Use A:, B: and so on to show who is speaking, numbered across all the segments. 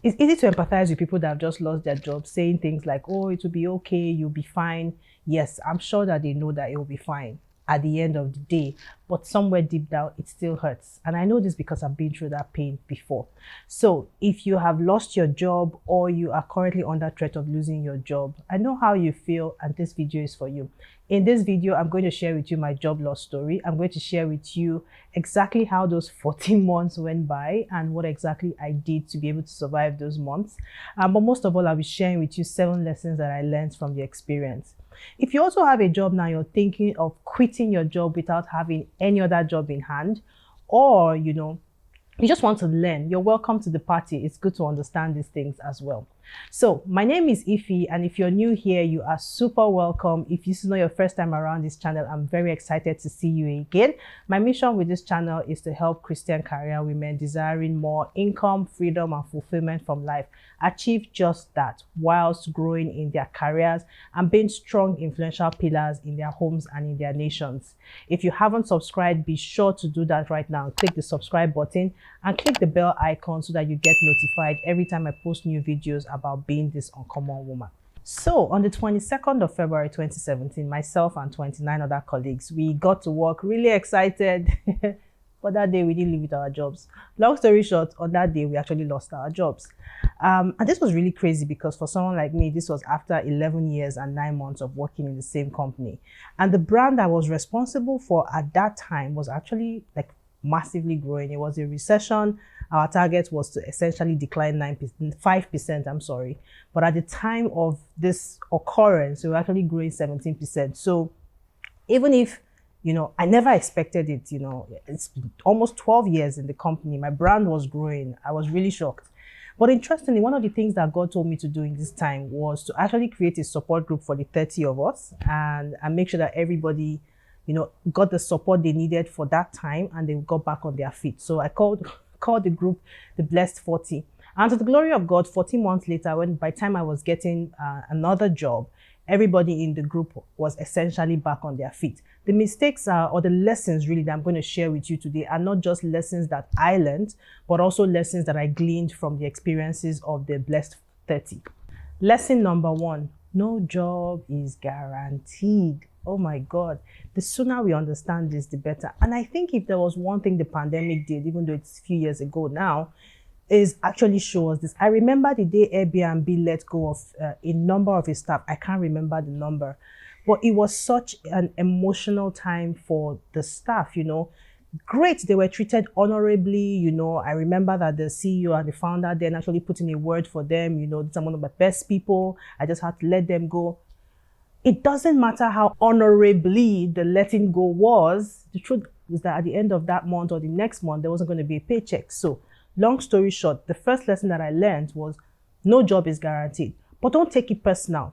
A: It's easy to empathize with people that have just lost their job, saying things like, oh, it will be okay, you'll be fine. Yes, I'm sure that they know that it will be fine at the end of the day, but somewhere deep down, it still hurts. And I know this because I've been through that pain before. So if you have lost your job or you are currently under threat of losing your job, I know how you feel, and this video is for you. In this video, I'm going to share with you my job loss story. I'm going to share with you exactly how those 14 months went by and what exactly I did to be able to survive those months. But most of all, I'll be sharing with you 7 lessons that I learned from the experience. If you also have a job now, you're thinking of quitting your job without having any other job in hand, or you just want to learn, you're welcome to the party. It's good to understand these things as well. So my name is Iphie, and if you're new here, you are super welcome. If this is not your first time around this channel, I'm very excited to see you again. My mission with this channel is to help Christian career women desiring more income, freedom, and fulfillment from life achieve just that whilst growing in their careers and being strong, influential pillars in their homes and in their nations. If you haven't subscribed, be sure to do that right now. Click the subscribe button and click the bell icon so that you get notified every time I post new videos about being this uncommon woman. So on the 22nd of February 2017, myself and 29 other colleagues, we got to work, really excited. But that day we didn't leave with our jobs. Long story short, on that day we actually lost our jobs. And this was really crazy because for someone like me, this was after 11 years and 9 months of working in the same company. And the brand I was responsible for at that time was actually like massively growing. It was a recession. Our target was to essentially decline 5%, I'm sorry. But at the time of this occurrence, we were actually growing 17%. So even if, I never expected it, it's almost 12 years in the company. My brand was growing. I was really shocked. But interestingly, one of the things that God told me to do in this time was to actually create a support group for the 30 of us and make sure that everybody got the support they needed for that time and they got back on their feet. So I called the group the Blessed 40. And to the glory of God, 14 months later, by the time I was getting another job, everybody in the group was essentially back on their feet. The mistakes or the lessons really that I'm going to share with you today are not just lessons that I learned, but also lessons that I gleaned from the experiences of the Blessed 30. Lesson number 1, no job is guaranteed. Oh my God, the sooner we understand this, the better. And I think if there was one thing the pandemic did, even though it's a few years ago now, is actually show us this. I remember the day Airbnb let go of a number of its staff. I can't remember the number, but it was such an emotional time for the staff, Great, they were treated honorably, I remember that the CEO and the founder then actually put in a word for them, these are one of my best people. I just had to let them go. It doesn't matter how honorably the letting go was. The truth is that at the end of that month or the next month, there wasn't going to be a paycheck. So long story short, the first lesson that I learned was no job is guaranteed, but don't take it personal.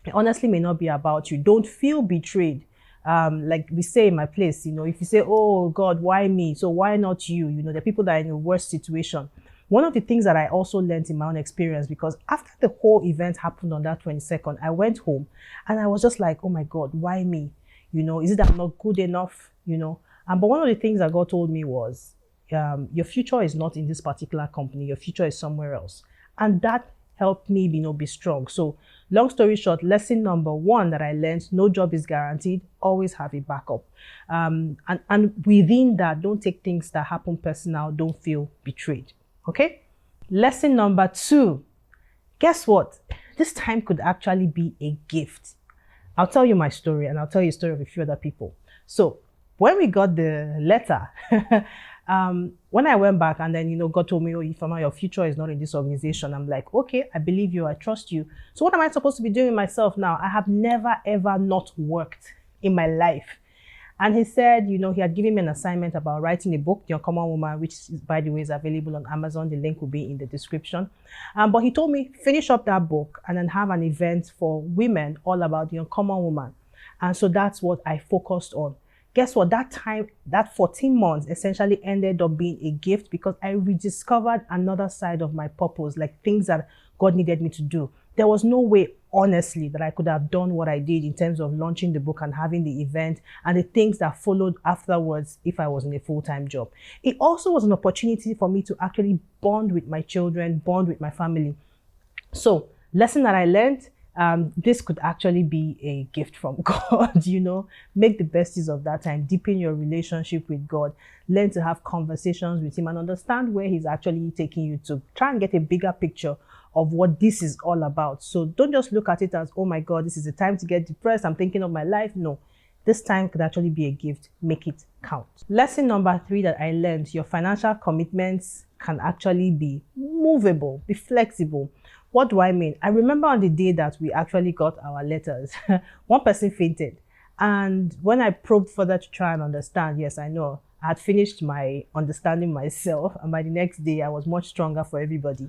A: It honestly may not be about you. Don't feel betrayed. Like we say in my place, if you say, oh God, why me? So why not you? The people that are in a worse situation. One of the things that I also learned in my own experience, because after the whole event happened on that 22nd, I went home and I was just like, oh my God, why me? Is it that I'm not good enough? But one of the things that God told me was, your future is not in this particular company. Your future is somewhere else. And that helped me, be strong. So long story short, lesson number 1 that I learned, no job is guaranteed. Always have a backup. And within that, don't take things that happen personal. Don't feel betrayed. Okay? Lesson number 2. Guess what? This time could actually be a gift. I'll tell you my story and I'll tell you a story of a few other people. So when we got the letter, when I went back and then, God told me, oh, Ifeoma, your future is not in this organization. I'm like, okay, I believe you. I trust you. So what am I supposed to be doing with myself now? I have never, ever not worked in my life. And he said, he had given me an assignment about writing a book, The Uncommon Woman, which, by the way, is available on Amazon. The link will be in the description. But he told me, finish up that book and then have an event for women all about the uncommon woman. And so that's what I focused on. Guess what? That time, that 14 months essentially ended up being a gift because I rediscovered another side of my purpose, like things that God needed me to do. There was no way, honestly, that I could have done what I did in terms of launching the book and having the event and the things that followed afterwards if I was in a full-time job. It also was an opportunity for me to actually bond with my children, bond with my family. So, lesson that I learned, this could actually be a gift from God, make the best use of that time, deepen your relationship with God, learn to have conversations with him and understand where he's actually taking you to. Try and get a bigger picture of what this is all about. So don't just look at it as, oh my God, this is the time to get depressed, I'm thinking of my life. No, this time could actually be a gift. Make it count. Lesson number 3 that I learned, your financial commitments can actually be movable, be flexible. What do I mean? I remember on the day that we actually got our letters, one person fainted. And when I probed further to try and understand, yes, I know, I had finished my understanding myself. And by the next day, I was much stronger for everybody.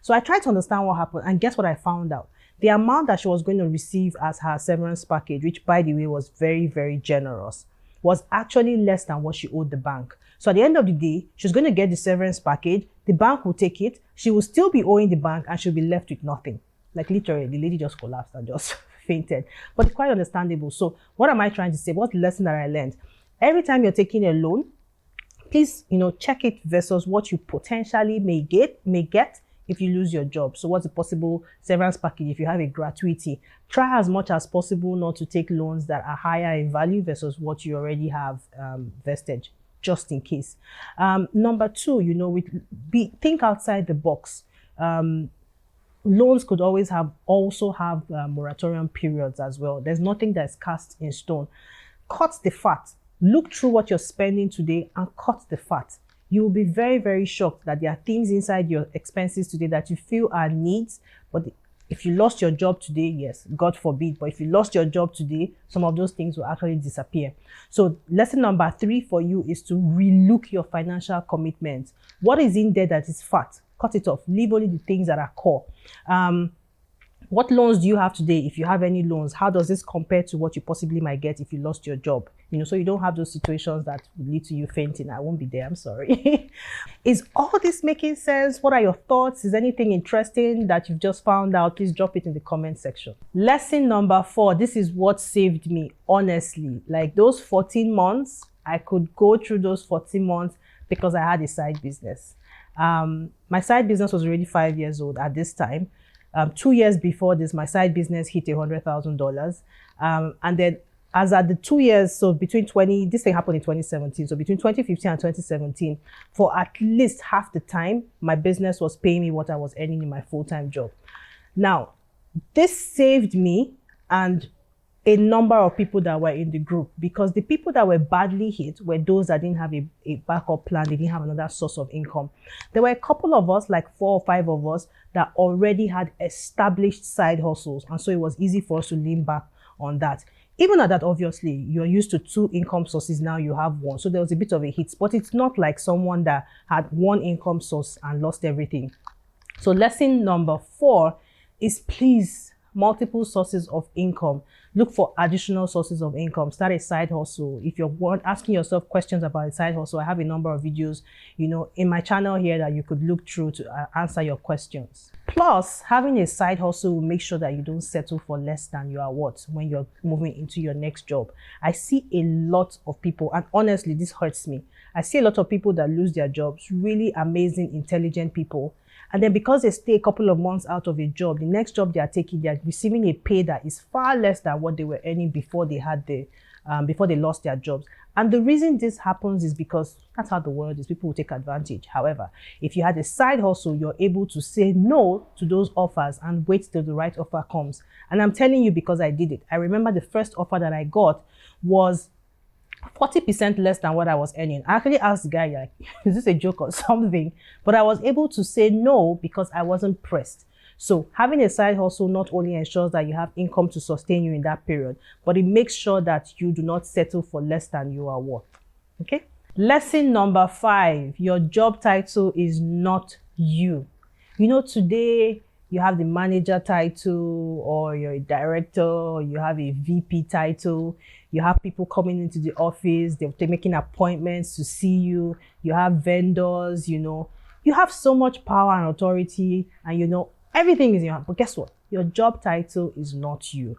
A: So I tried to understand what happened. And guess what I found out? The amount that she was going to receive as her severance package, which by the way was very, very generous, was actually less than what she owed the bank. So at the end of the day, she's going to get the severance package. The bank will take it. She will still be owing the bank and she'll be left with nothing. Like literally, the lady just collapsed and just fainted. But it's quite understandable. So what am I trying to say? What lesson that I learned? Every time you're taking a loan, please, check it versus what you potentially may get if you lose your job. So what's the possible severance package if you have a gratuity? Try as much as possible not to take loans that are higher in value versus what you already have vested, just in case. Number 2, think outside the box. Loans could also have moratorium periods as well. There's nothing that's cast in stone. Cut the fat. Look through what you're spending today and cut the fat. You will be very, very shocked that there are things inside your expenses today that you feel are needs, but if you lost your job today, yes, God forbid, but if you lost your job today, some of those things will actually disappear. So lesson number 3 for you is to relook your financial commitments. What is in there that is fat? Cut it off. Leave only the things that are core. What loans do you have today? If you have any loans, how does this compare to what you possibly might get if you lost your job? So you don't have those situations that would lead to you fainting. I won't be there, I'm sorry. Is all this making sense? What are your thoughts? Is anything interesting that you've just found out? Please drop it in the comment section. Lesson number 4, this is what saved me, honestly. Like those 14 months, I could go through those 14 months because I had a side business. My side business was already 5 years old at this time. 2 years before this, my side business hit $100,000. And then as at the 2 years, so this thing happened in 2017. So between 2015 and 2017, for at least half the time, my business was paying me what I was earning in my full-time job. Now, this saved me and a number of people that were in the group, because the people that were badly hit were those that didn't have a backup plan. They didn't have another source of income. There were a couple of us, like 4 or 5 of us, that already had established side hustles. And so it was easy for us to lean back on that. Even at that, obviously, you're used to 2 income sources. Now you have 1. So there was a bit of a hit, but it's not like someone that had 1 income source and lost everything. So lesson number 4 is please, multiple sources of income. Look for additional sources of income. Start a side hustle. If you're asking yourself questions about a side hustle, I have a number of videos, in my channel here that you could look through to answer your questions. Plus, having a side hustle will make sure that you don't settle for less than you are worth when you're moving into your next job. I see a lot of people, and honestly, this hurts me. I see a lot of people that lose their jobs, really amazing, intelligent people. And then because they stay a couple of months out of a job, the next job they are taking, they are receiving a pay that is far less than what they were earning before they lost their jobs. And the reason this happens is because that's how the world is. People will take advantage. However, if you had a side hustle, you're able to say no to those offers and wait till the right offer comes. And I'm telling you because I did it. I remember the first offer that I got was 40% less than what I was earning. I actually asked the guy, like, is this a joke or something? But I was able to say no because I wasn't pressed. So having a side hustle not only ensures that you have income to sustain you in that period, but it makes sure that you do not settle for less than you are worth. Okay? Lesson number 5, your job title is not you. Today you have the manager title, or you're a director, or you have a VP title. You have people coming into the office, they're making appointments to see you. You have vendors, you have so much power and authority, and everything is in your hand. But guess what? Your job title is not you.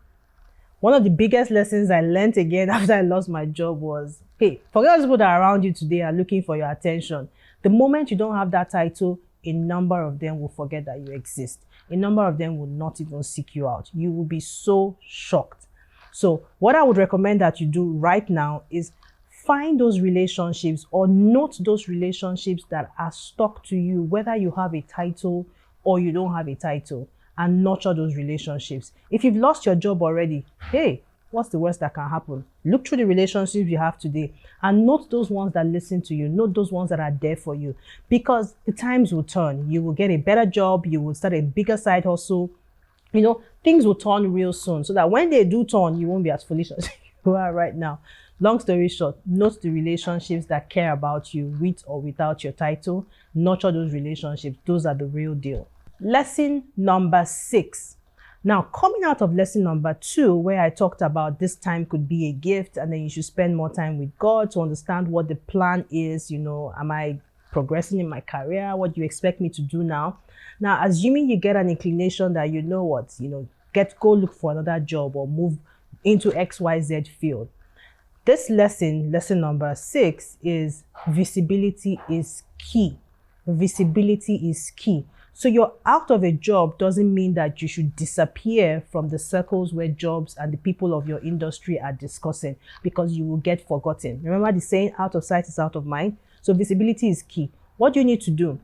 A: One of the biggest lessons I learned again after I lost my job was, hey, forget those people that are around you today are looking for your attention. The moment you don't have that title, a number of them will forget that you exist. A number of them will not even seek you out. You will be so shocked. So what I would recommend that you do right now is find those relationships or note those relationships that are stuck to you, whether you have a title or you don't have a title, and nurture those relationships. If you've lost your job already, hey, what's the worst that can happen? Look through the relationships you have today and note those ones that listen to you, note those ones that are there for you, because the times will turn. You will get a better job, you will start a bigger side hustle. Things will turn real soon, so that when they do turn, you won't be as foolish as you are right now. Long story short, note the relationships that care about you with or without your title. Nurture those relationships. Those are the real deal. Lesson number 6. Now, coming out of lesson number 2, where I talked about this time could be a gift and then you should spend more time with God to understand what the plan is. Am I progressing in my career? What do you expect me to do now? Now, assuming you get an inclination that go look for another job or move into XYZ field. This lesson number 6, is visibility is key. Visibility is key. So you're out of a job doesn't mean that you should disappear from the circles where jobs and the people of your industry are discussing, because you will get forgotten. Remember the saying, out of sight is out of mind? So visibility is key. What do you need to do?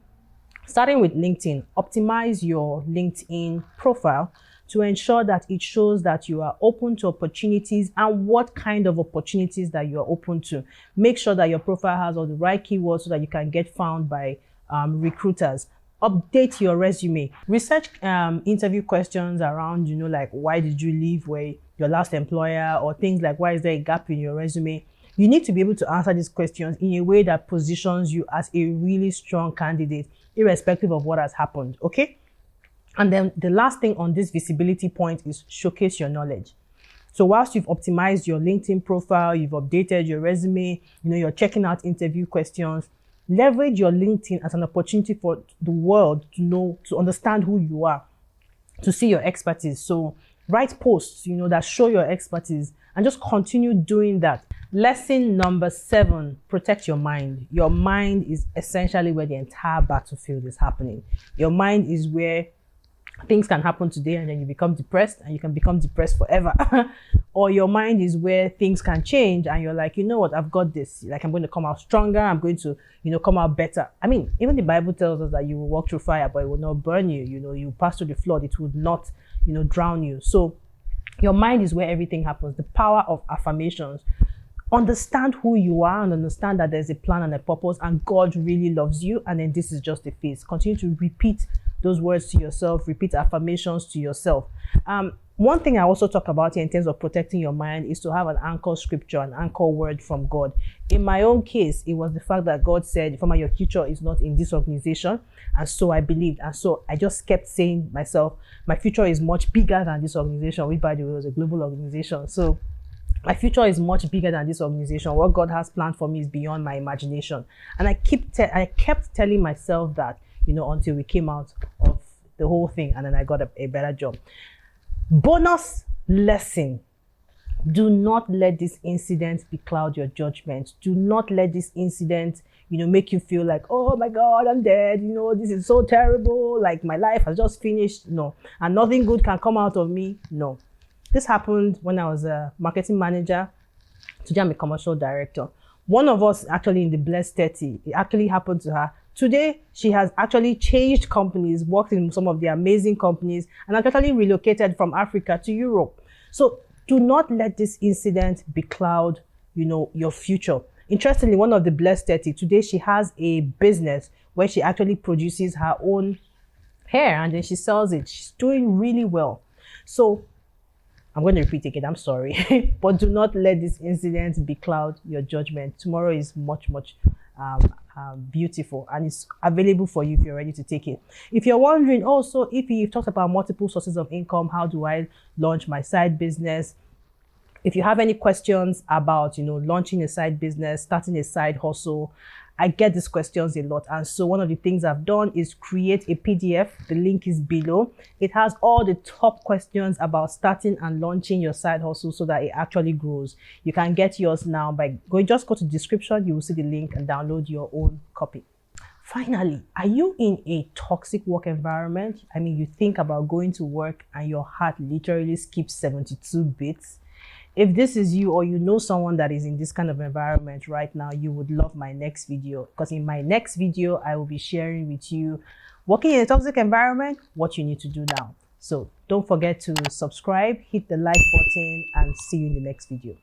A: Starting with LinkedIn, optimize your LinkedIn profile to ensure that it shows that you are open to opportunities and what kind of opportunities that you are open to. Make sure that your profile has all the right keywords so that you can get found by recruiters. Update your resume. Research interview questions around, like why did you leave your last employer, or things like why is there a gap in your resume. You need to be able to answer these questions in a way that positions you as a really strong candidate, irrespective of what has happened, okay? And then the last thing on this visibility point is showcase your knowledge. So whilst you've optimized your LinkedIn profile, you've updated your resume, you're checking out interview questions, leverage your LinkedIn as an opportunity for the world to understand who you are, to see your expertise. So write posts, that show your expertise, and just continue doing that. Lesson number 7, protect your mind. Your mind is essentially where the entire battlefield is happening. Your mind is where things can happen today and then you become depressed, and you can become depressed forever. Or your mind is where things can change and you're like, you know what, I've got this. Like, I'm going to come out stronger. I'm going to, come out better. I mean, even the Bible tells us that you will walk through fire, but it will not burn you. You pass through the flood, it would not, drown you. So your mind is where everything happens. The power of affirmations. Understand who you are and understand that there's a plan and a purpose, and God really loves you. And then this is just a phase. Continue to repeat those words to yourself, repeat affirmations to yourself. One thing I also talk about here in terms of protecting your mind is to have an anchor scripture, an anchor word from God. In my own case, it was the fact that God said, "Fama, your future is not in this organization." And so I believed. And so I just kept saying to myself, my future is much bigger than this organization, which, by the way, was a global organization. So my future is much bigger than this organization. What God has planned for me is beyond my imagination. And I kept telling myself that, until we came out of the whole thing, and then I got a better job. Bonus lesson. Do not let this incident becloud your judgment. Do not let this incident, make you feel like, oh my God, I'm dead. This is so terrible. Like, my life has just finished. No. And nothing good can come out of me. No. This happened when I was a marketing manager. Today I'm a commercial director. One of us actually in the Blessed 30, it actually happened to her. Today, she has actually changed companies, worked in some of the amazing companies, and actually relocated from Africa to Europe. So do not let this incident becloud, your future. Interestingly, one of the Blessed 30, today she has a business where she actually produces her own hair and then she sells it. She's doing really well. So I'm going to repeat again, I'm sorry. But do not let this incident becloud your judgment. Tomorrow is much, much beautiful, and it's available for you if you're ready to take it. If you're wondering also, if you've talked about multiple sources of income, how do I launch my side business? If you have any questions about, launching a side business, starting a side hustle, I get these questions a lot. And so one of the things I've done is create a PDF. The link is below. It has all the top questions about starting and launching your side hustle so that it actually grows. You can get yours now by just go to the description. You will see the link and download your own copy. Finally, are you in a toxic work environment? I mean, you think about going to work and your heart literally skips 72 beats. If this is you, or you know someone that is in this kind of environment right now, you would love my next video, because in my next video, I will be sharing with you working in a toxic environment, what you need to do now. So don't forget to subscribe, hit the like button, and see you in the next video.